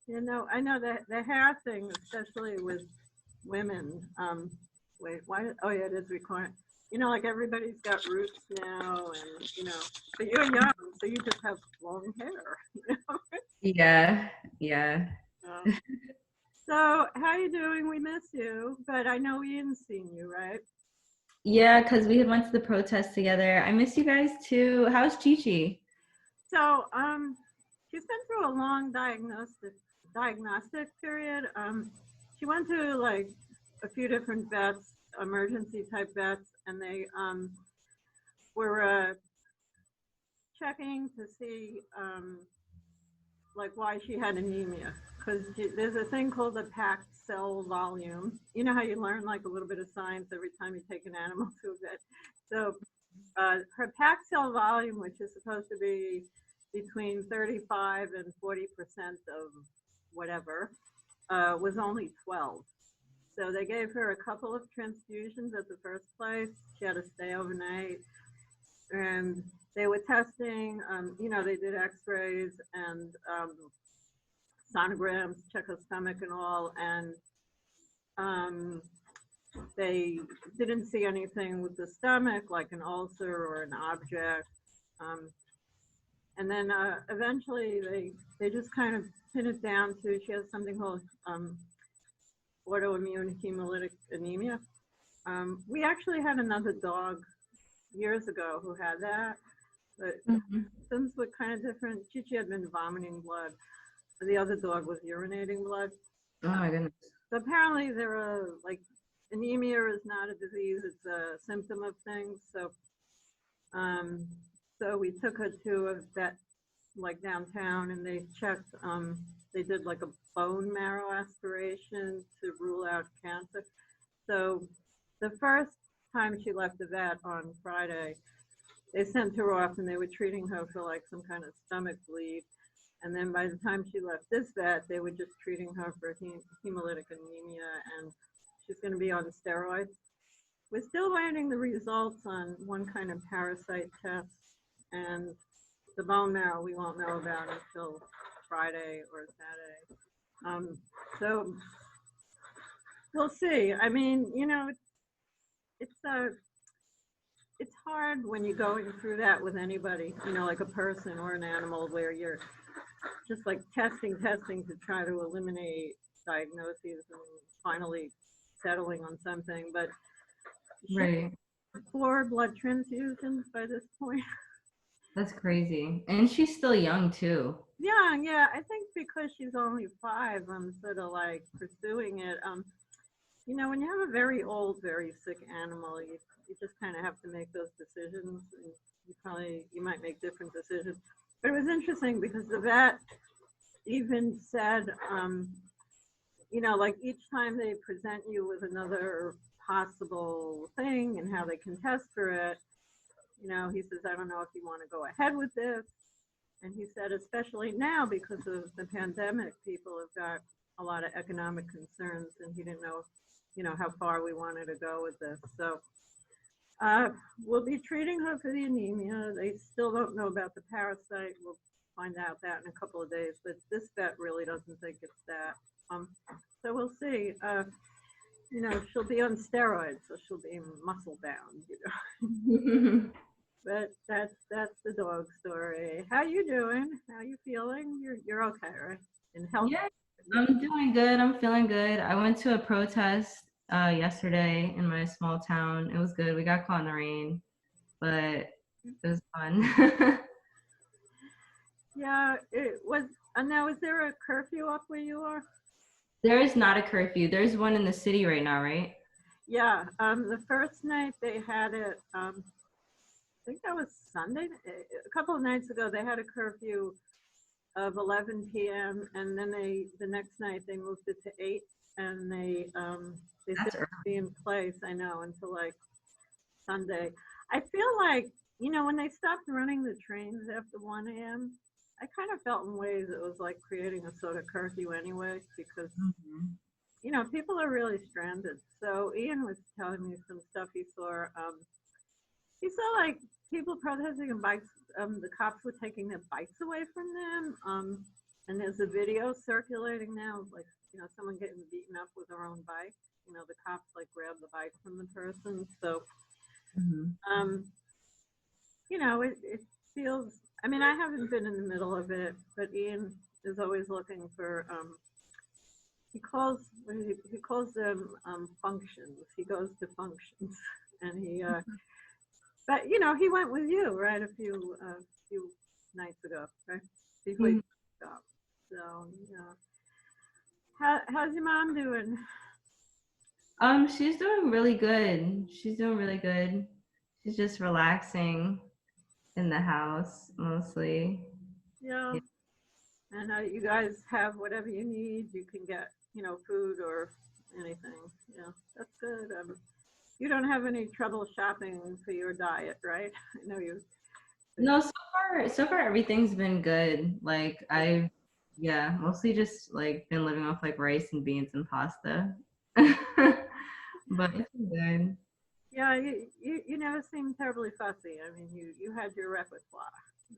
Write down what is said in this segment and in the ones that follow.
You know, I know that the hair thing, especially with women. Wait, why? Oh yeah, it is recording. You know, like everybody's got roots now, and but you're young, so you just have long hair. You know. Yeah, yeah. Um, so how you doing? We miss you, but I know we haven't seen you, right? Yeah, because we had went to the protest together. I miss you guys too. How's Chi? So she's been through a long diagnostic period. She went to like a few different vets, emergency type vets, and they were checking to see like why she had anemia because there's a thing called the packed cell volume. You know how you learn like a little bit of science every time you take an animal to a vet. So her packed cell volume, which is supposed to be between 35 and 40% of whatever, was only 12. So they gave her a couple of transfusions at the first place. She had to stay overnight, and they were testing. They did X-rays and sonograms, check her stomach and all, and um, they didn't see anything with the stomach, like an ulcer or an object. Um, and then eventually they just kind of pin it down to she has something called autoimmune hemolytic anemia. We actually had another dog years ago who had that, but Mhm. symptoms were kind of different. Chichi had been vomiting blood. The other dog was urinating blood. Oh my goodness. So apparently there are like anemia is not a disease; it's a symptom of things. Um, so we took her to a vet like downtown, and they checked. They did like a bone marrow aspiration to rule out cancer. So the first time she left the vet on Friday, they sent her off, and they were treating her for like some kind of stomach bleed. And then by the time she left this vet, they were just treating her for hemolytic anemia, and she's going to be on steroids. We're still waiting the results on one kind of parasite test, and the bone marrow we won't know about until Friday or Saturday. So we'll see. I mean, it's it's hard when you're going through that with anybody, like a person or an animal, where you're just like testing to try to eliminate diagnoses and finally settling on something. But she Right. had 4 blood transfusions by this point. That's crazy. And she's still young too. Yeah, I think because she's only 5, I'm sort of like pursuing it. When you have a very old, very sick animal, you just kind of have to make those decisions, and you might make different decisions. But it was interesting because the vet even said, like each time they present you with another possible thing and how they can test for it, he says, I don't know if you want to go ahead with this. And he said, especially now because of the pandemic, people have got a lot of economic concerns, and he didn't know, how far we wanted to go with this. So uh, we'll be treating her for the anemia. They still don't know about the parasite. We'll find out that in a couple of days. But this vet really doesn't think it's that. So we'll see. She'll be on steroids, so she'll be muscle bound. But that's the dog story. How you doing? How you feeling? You're okay, right? In health. Yeah, I'm doing good. I'm feeling good. I went to a protest yesterday in my small town. It was good. We got caught in the rain, but it was fun. Yeah, it was. And now, is there a curfew up where you are? There is not a curfew. There's one in the city right now, right? Yeah. The first night they had it. I think that was Sunday. A couple of nights ago, they had a curfew of 11 p.m. and then the next night they moved it to 8, and they said That's it early. would be in place. I know, until like Sunday. I feel like when they stopped running the trains after 1 a.m., I kind of felt in ways it was like creating a sort of curfew anyway, because Mhm. people are really stranded. So Ian was telling me some stuff he saw. He saw like people protesting and bikes. The cops were taking their bikes away from them. And there's a video circulating now, like, someone getting beaten up with their own bike. The cops like grab the bike from the person. So, um, it feels, I mean, I haven't been in the middle of it, but Ian is always looking for, he calls them functions. He goes to functions, and but he went with you, right, a few nights ago, right, before you stopped. So how's your mom doing? She's doing really good. She's doing really good. She's just relaxing in the house mostly. Yeah, and you guys have whatever you need. You can get food or anything. Yeah, that's good. You don't have any trouble shopping for your diet, right? I know you. No, so far everything's been good. Like yeah, mostly just like been living off like rice and beans and pasta. But it's been good. Yeah, you never seem terribly fussy. I mean, you had your repertoire,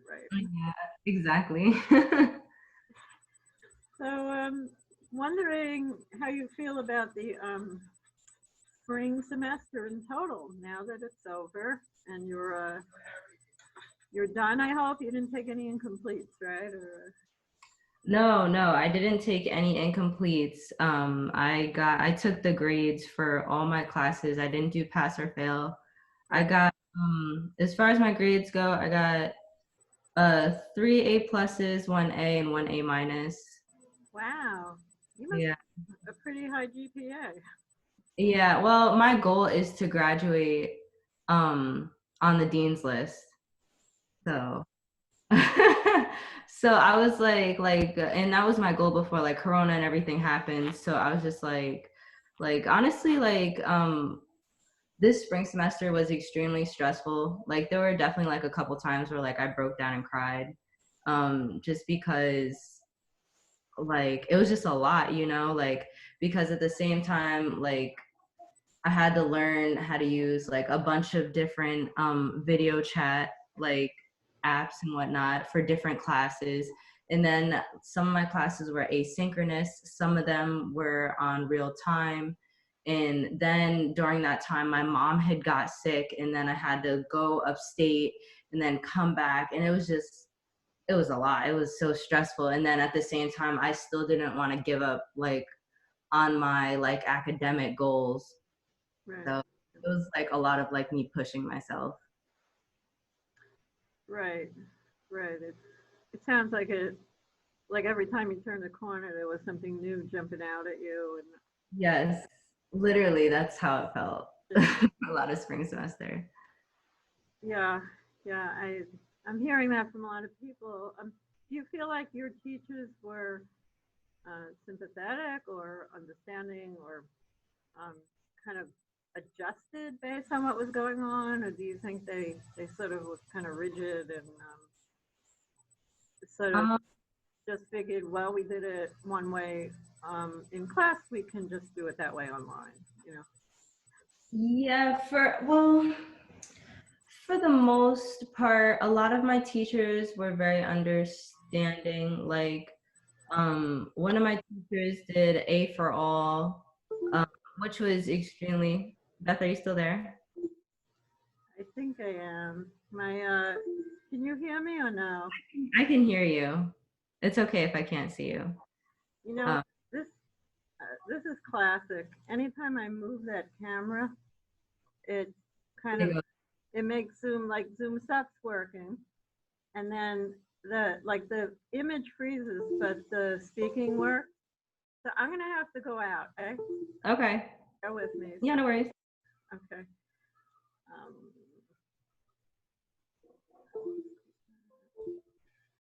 right? Yeah, exactly. So, wondering how you feel about the spring semester in total now that it's over and you're done. I hope you didn't take any incompletes, right? Or No, I didn't take any incompletes. I took the grades for all my classes. I didn't do pass or fail. I right. got as far as my grades go, I got three A pluses, one A and one A minus. Wow, you must Yeah. have a pretty high GPA. Yeah, well, my goal is to graduate on the dean's list. Right, So so I was like and that was my goal before like corona and everything happened. So I was just like honestly this spring semester was extremely stressful. Like there were definitely like a couple times where like I broke down and cried just because like it was just a lot, like because at the same time like I had to learn how to use like a bunch of different video chat like apps and whatnot for different classes. And then some of my classes were asynchronous, some of them were on real time. And then during that time, my mom had got sick, and then I had to go upstate and then come back. And it was a lot. It was so stressful. And then at the same time, I still didn't want to give up like on my like academic goals. right, So it was like a lot of like me pushing myself. right, right. It sounds like like every time you turn the corner, there was something new jumping out at you, Yes, literally, that's how it felt. and A lot of spring semester. yeah, yeah. I'm hearing that from a lot of people. Do you feel like your teachers were sympathetic or understanding or um, kind of adjusted based on what was going on, or do you think they sort of was kind of rigid and sort of Um, just figured, well, we did it one way in class, we can just do it that way online, you know? yeah, for the most part, a lot of my teachers were very understanding. Like, one of my teachers did A for all, um, which was extremely. Beth, are you still there? I think I am. Can you hear me or no? I can hear you. It's okay if I can't see you. You know, Um, this this is classic. Anytime I move that camera, it kind there of you go. it makes Zoom stops working, and then the image freezes, but the speaking works. So I'm gonna have to go out. Okay, Okay. bear with me. Yeah, no worries. Okay. Um,